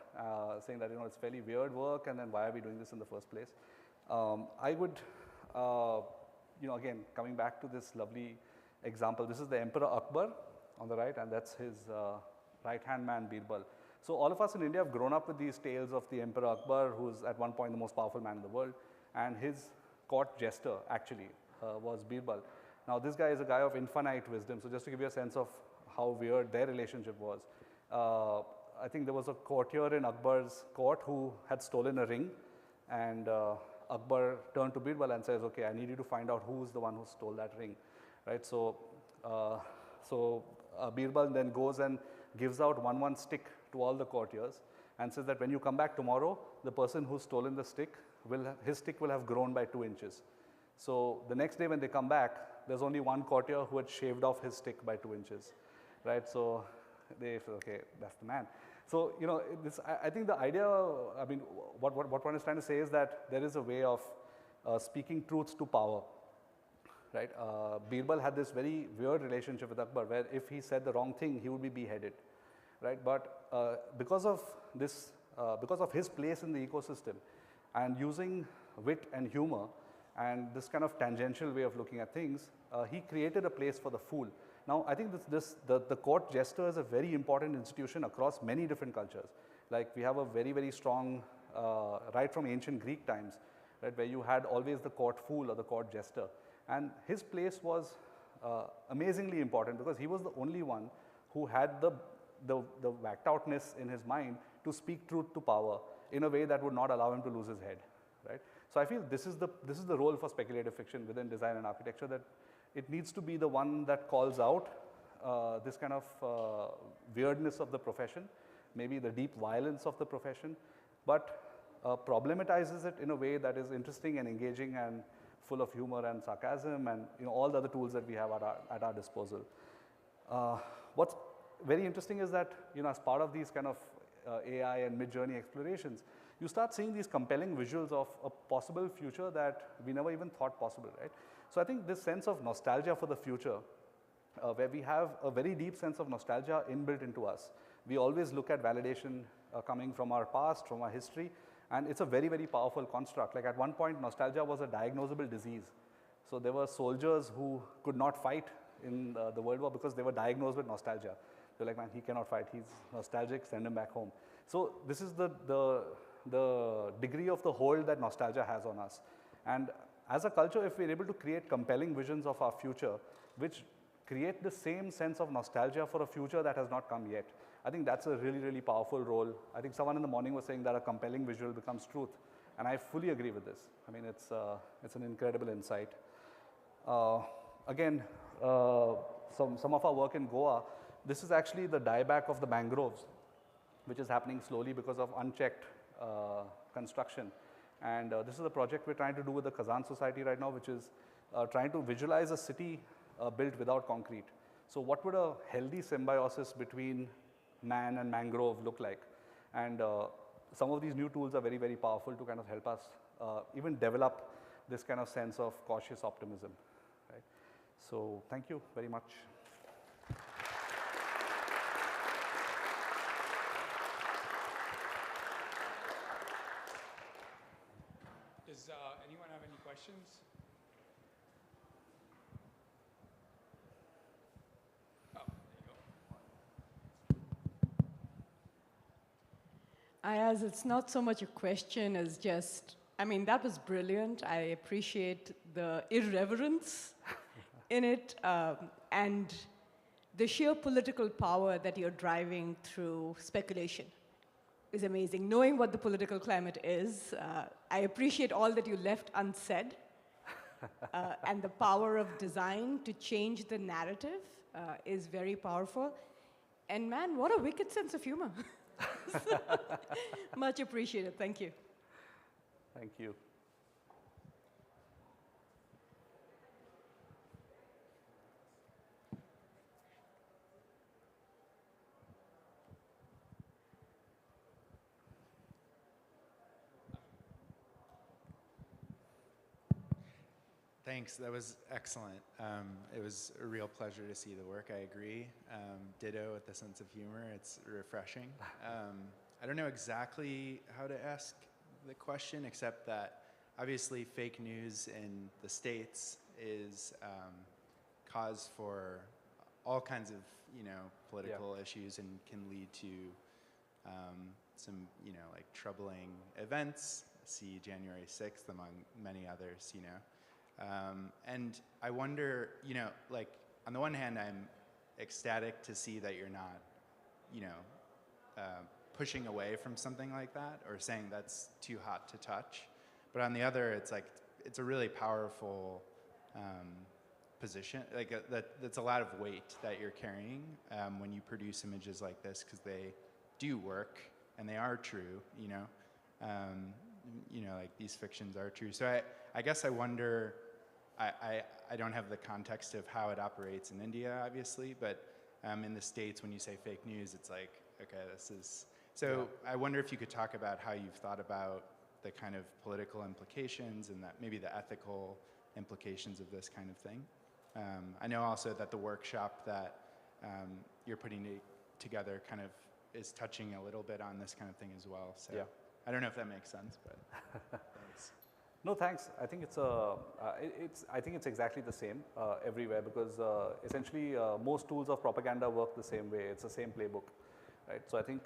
saying that, it's fairly weird work, and then why are we doing this in the first place? I would, again, coming back to this lovely example, this is the Emperor Akbar on the right, and that's his right-hand man, Birbal. So all of us in India have grown up with these tales of the Emperor Akbar, who's at one point the most powerful man in the world, and his court jester, actually, was Birbal. Now, this guy is a guy of infinite wisdom. So just to give you a sense of how weird their relationship was, I think there was a courtier in Akbar's court who had stolen a ring, and Akbar turned to Birbal and says, okay, I need you to find out who is the one who stole that ring, right? So, Birbal then goes and gives out one stick to all the courtiers and says that when you come back tomorrow, the person who's stolen the stick, his stick will have grown by 2 inches. So the next day when they come back, there's only one courtier who had shaved off his stick by 2 inches, right? So they said, okay, that's the man. So, I think the idea, I mean, what one is trying to say is that there is a way of speaking truths to power, right? Birbal had this very weird relationship with Akbar, where if he said the wrong thing, he would be beheaded, right? But because of this, because of his place in the ecosystem and using wit and humor, and this kind of tangential way of looking at things, he created a place for the fool. Now, I think the court jester is a very important institution across many different cultures. Like we have a very, very strong, right from ancient Greek times, right, where you had always the court fool or the court jester. And his place was amazingly important because he was the only one who had the whacked outness in his mind to speak truth to power in a way that would not allow him to lose his head, right? So I feel this is the role for speculative fiction within design and architecture, that it needs to be the one that calls out this kind of weirdness of the profession, maybe the deep violence of the profession, but problematizes it in a way that is interesting and engaging and full of humor and sarcasm and all the other tools that we have at our disposal. What's very interesting is that as part of these kind of AI and mid-journey explorations, you start seeing these compelling visuals of a possible future that we never even thought possible, right? So I think this sense of nostalgia for the future, where we have a very deep sense of nostalgia inbuilt into us. We always look at validation coming from our past, from our history, and it's a very, very powerful construct. Like at one point, nostalgia was a diagnosable disease. So there were soldiers who could not fight in the World War because they were diagnosed with nostalgia. They're like, man, he cannot fight, he's nostalgic, send him back home. So this is the degree of the hold that nostalgia has on us. And as a culture, if we're able to create compelling visions of our future, which create the same sense of nostalgia for a future that has not come yet, I think that's a really, really powerful role. I think someone in the morning was saying that a compelling visual becomes truth. And I fully agree with this. I mean, it's an incredible insight. Again, some of our work in Goa, this is actually the dieback of the mangroves, which is happening slowly because of unchecked construction. And this is a project we're trying to do with the Kazan Society right now, which is trying to visualize a city built without concrete. So what would a healthy symbiosis between man and mangrove look like? And some of these new tools are very, very powerful to kind of help us even develop this kind of sense of cautious optimism. Right? So thank you very much. Does anyone have any questions? Oh, there you go. Ayaz, it's not so much a question as just, I mean, that was brilliant. I appreciate the irreverence in it and the sheer political power that you're driving through speculation is amazing. Knowing what the political climate is, I appreciate all that you left unsaid and the power of design to change the narrative is very powerful. And man, what a wicked sense of humor. Much appreciated. Thank you. Thank you. Thanks, that was excellent. It was a real pleasure to see the work, I agree. Ditto with the sense of humor, it's refreshing. I don't know exactly how to ask the question, except that obviously fake news in the States is cause for all kinds of, political issues and can lead to some, like troubling events. See January 6th among many others, and I wonder, like on the one hand, I'm ecstatic to see that you're not, pushing away from something like that or saying that's too hot to touch. But on the other, it's like, it's a really powerful position. Like that's a lot of weight that you're carrying when you produce images like this, because they do work and they are true, like these fictions are true. So I guess I wonder, I don't have the context of how it operates in India, obviously, but in the States, when you say fake news, it's like, okay, this is, so I wonder if you could talk about how you've thought about the kind of political implications and that maybe the ethical implications of this kind of thing. I know also that the workshop that you're putting together kind of is touching a little bit on this kind of thing as well. So I don't know if that makes sense, but thanks. No, thanks. I think I think it's exactly the same everywhere, because essentially most tools of propaganda work the same way. It's the same playbook, right? So I think,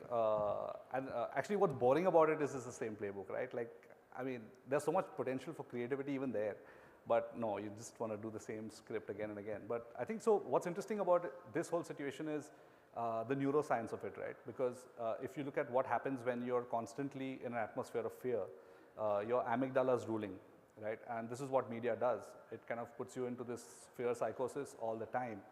actually what's boring about it is it's the same playbook, right? Like, I mean, there's so much potential for creativity even there, but no, you just want to do the same script again and again. But I think so what's interesting about this whole situation is the neuroscience of it, right? Because if you look at what happens when you're constantly in an atmosphere of fear, your amygdala is ruling, right? And this is what media does. It kind of puts you into this fear psychosis all the time.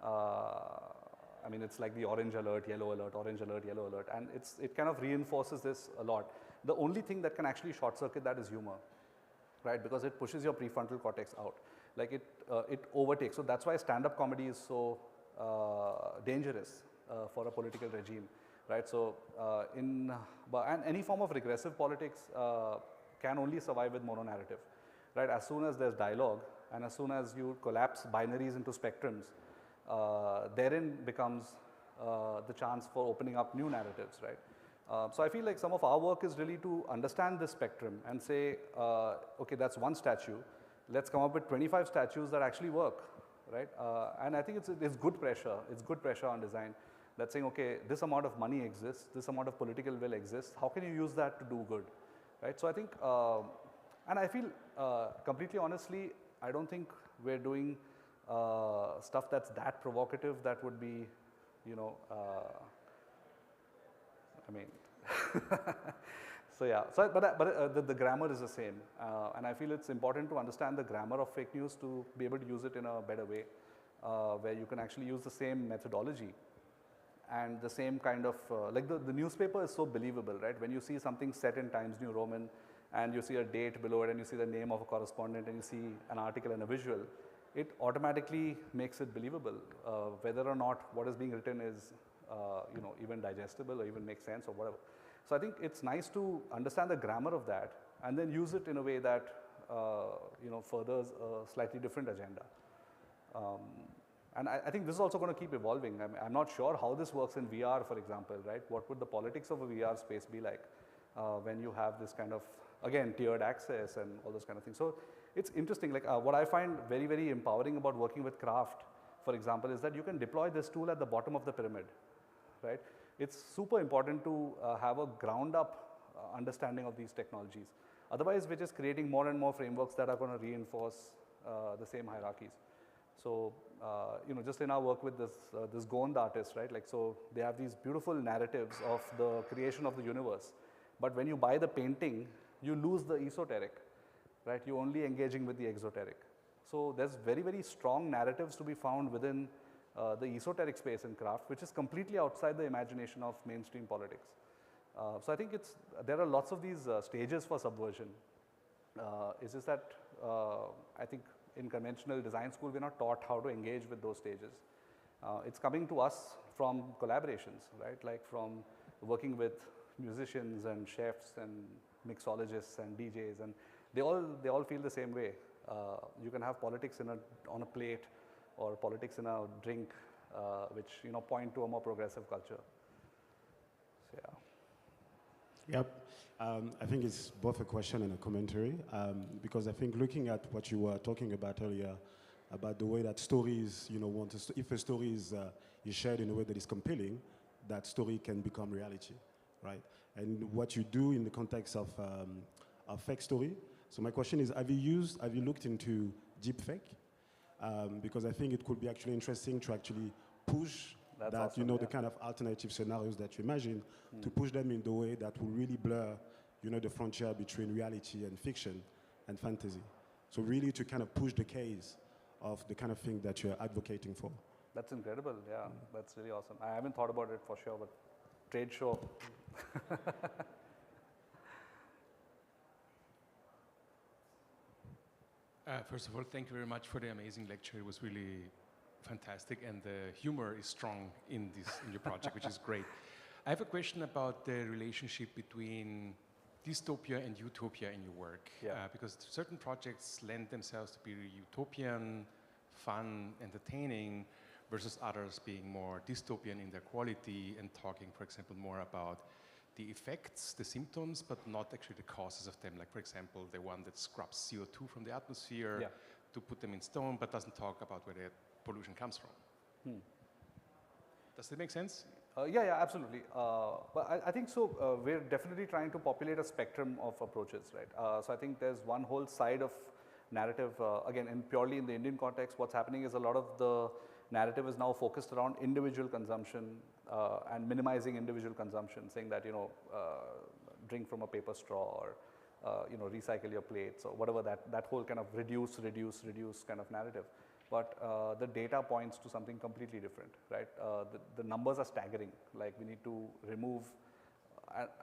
I mean, it's like the orange alert, yellow alert, orange alert, yellow alert, and it kind of reinforces this a lot. The only thing that can actually short circuit that is humor, right? Because it pushes your prefrontal cortex out. Like it overtakes. So that's why stand-up comedy is so dangerous for a political regime, right? So and any form of regressive politics can only survive with mono-narrative, right? As soon as there's dialogue, and as soon as you collapse binaries into spectrums, therein becomes the chance for opening up new narratives, right? So I feel like some of our work is really to understand this spectrum and say, okay, that's one statue. Let's come up with 25 statues that actually work, right? And I think it's good pressure. It's good pressure on design. That's saying, okay, this amount of money exists, this amount of political will exists. How can you use that to do good, right? So I think, and I feel completely honestly, I don't think we're doing stuff that's that provocative that would be, you know, I mean, so yeah. So, but the grammar is the same, and I feel it's important to understand the grammar of fake news to be able to use it in a better way, where you can actually use the same methodology and the same kind of like the newspaper is so believable, right? When you see something set in Times New Roman, and you see a date below it, and you see the name of a correspondent, and you see an article and a visual, it automatically makes it believable, whether or not what is being written is you know, even digestible or even makes sense or whatever. So I think it's nice to understand the grammar of that and then use it in a way that you know, furthers a slightly different agenda. And I think this is also going to keep evolving. I'm not sure how this works in VR, for example, right? What would the politics of a VR space be like when you have this kind of, again, tiered access and all those kind of things. So it's interesting. Like what I find very, very empowering about working with craft, for example, is that you can deploy this tool at the bottom of the pyramid, right? It's super important to have a ground up understanding of these technologies. Otherwise, we're just creating more and more frameworks that are going to reinforce the same hierarchies. So, you know, just in our work with this Gond artist, right? Like, so they have these beautiful narratives of the creation of the universe. But when you buy the painting, you lose the esoteric, right? You're only engaging with the exoteric. So there's very, very strong narratives to be found within the esoteric space in craft, which is completely outside the imagination of mainstream politics. So I think there are lots of these stages for subversion. It's just that I think in conventional design school, we're not taught how to engage with those stages. It's coming to us from collaborations, right? Like from working with musicians and chefs and mixologists and DJs, and they all feel the same way. You can have politics on a plate, or politics in a drink, which, you know, point to a more progressive culture. So, yeah. Yep. I think it's both a question and a commentary, because I think looking at what you were talking about earlier, about the way that stories, you know, if a story is shared in a way that is compelling, that story can become reality, right? And what you do in the context of a fake story. So my question is, have you looked into deepfake? Because I think it could be actually interesting to actually push That's that, awesome, you know, yeah. the kind of alternative scenarios that you imagine, to push them in the way that will really blur, you know, the frontier between reality and fiction and fantasy. So really to kind of push the case of the kind of thing that you're advocating for. That's incredible, yeah. That's really awesome. I haven't thought about it for sure, but trade show. First of all, thank you very much for the amazing lecture. It was really fantastic, and the humor is strong in your project, which is great. I have a question about the relationship between dystopia and utopia in your work. Yeah. Because certain projects lend themselves to be utopian, fun, entertaining, versus others being more dystopian in their quality and talking, for example, more about the effects, the symptoms, but not actually the causes of them. Like, for example, the one that scrubs CO2 from the atmosphere to put them in stone, but doesn't talk about where the pollution comes from. Does that make sense? Yeah, absolutely. But I think so. We're definitely trying to populate a spectrum of approaches, right? So I think there's one whole side of narrative. Again, purely in the Indian context, what's happening is a lot of the narrative is now focused around individual consumption and minimizing individual consumption, saying that, you know, drink from a paper straw, or you know, recycle your plates, or whatever, that whole kind of reduce kind of narrative. But the data points to something completely different, right? The numbers are staggering. Like, we need to remove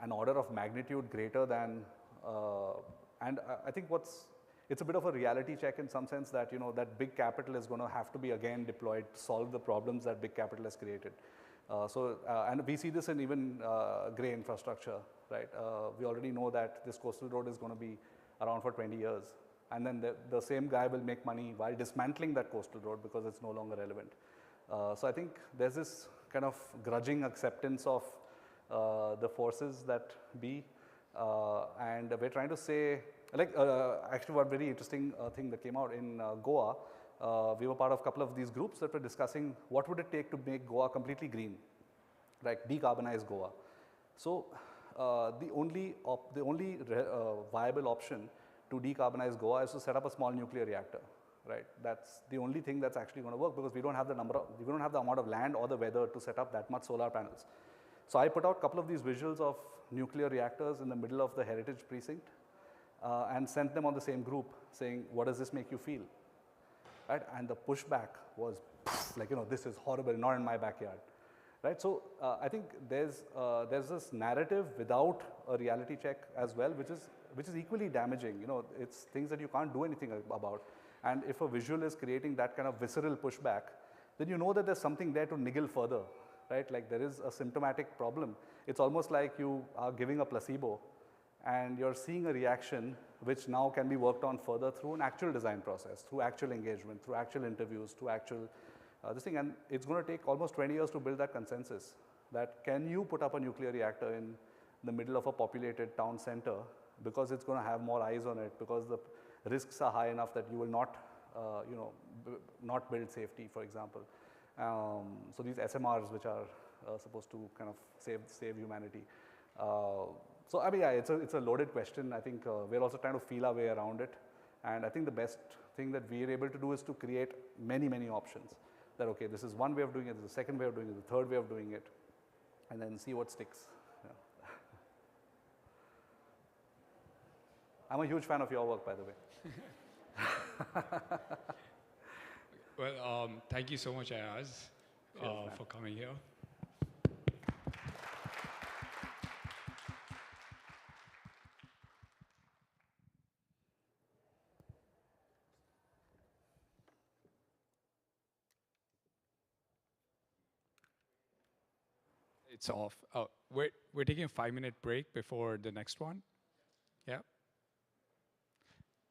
an order of magnitude greater than, and I think it's a bit of a reality check in some sense that, you know, that big capital is going to have to be again deployed to solve the problems that big capital has created. And we see this in even grey infrastructure, right? We already know that this coastal road is going to be around for 20 years. And then the same guy will make money while dismantling that coastal road because it's no longer relevant. So I think there's this kind of grudging acceptance of the forces that be, and we're trying to say, like actually one very interesting thing that came out in Goa, we were part of a couple of these groups that were discussing what would it take to make Goa completely green, like decarbonize Goa. So the only viable option to decarbonize Goa is to set up a small nuclear reactor, right? That's the only thing that's actually going to work because we don't have the amount of land or the weather to set up that much solar panels. So I put out a couple of these visuals of nuclear reactors in the middle of the heritage precinct and sent them on the same group saying, what does this make you feel? Right? And the pushback was like, this is horrible, not in my backyard. Right? So I think there's this narrative without a reality check as well, which is equally damaging. It's things that you can't do anything about. And if a visual is creating that kind of visceral pushback, then you know that there's something there to niggle further, right? Like there is a symptomatic problem. It's almost like you are giving a placebo and you're seeing a reaction which now can be worked on further through an actual design process, through actual engagement, through actual interviews, through actual this thing. And it's going to take almost 20 years to build that consensus that can you put up a nuclear reactor in the middle of a populated town center because it's going to have more eyes on it, because the risks are high enough that you will not, not build safety, for example. So these SMRs which are supposed to kind of save humanity. So I mean, yeah, it's a loaded question. I think we're also trying to feel our way around it. And I think the best thing that we're able to do is to create many, many options. That, okay, this is one way of doing it, this is the second way of doing it, the third way of doing it, and then see what sticks. Yeah. I'm a huge fan of your work, by the way. Well, thank you so much, Ayaz, for coming here. It's off. Oh, we're taking a 5-minute break before the next one. Yeah.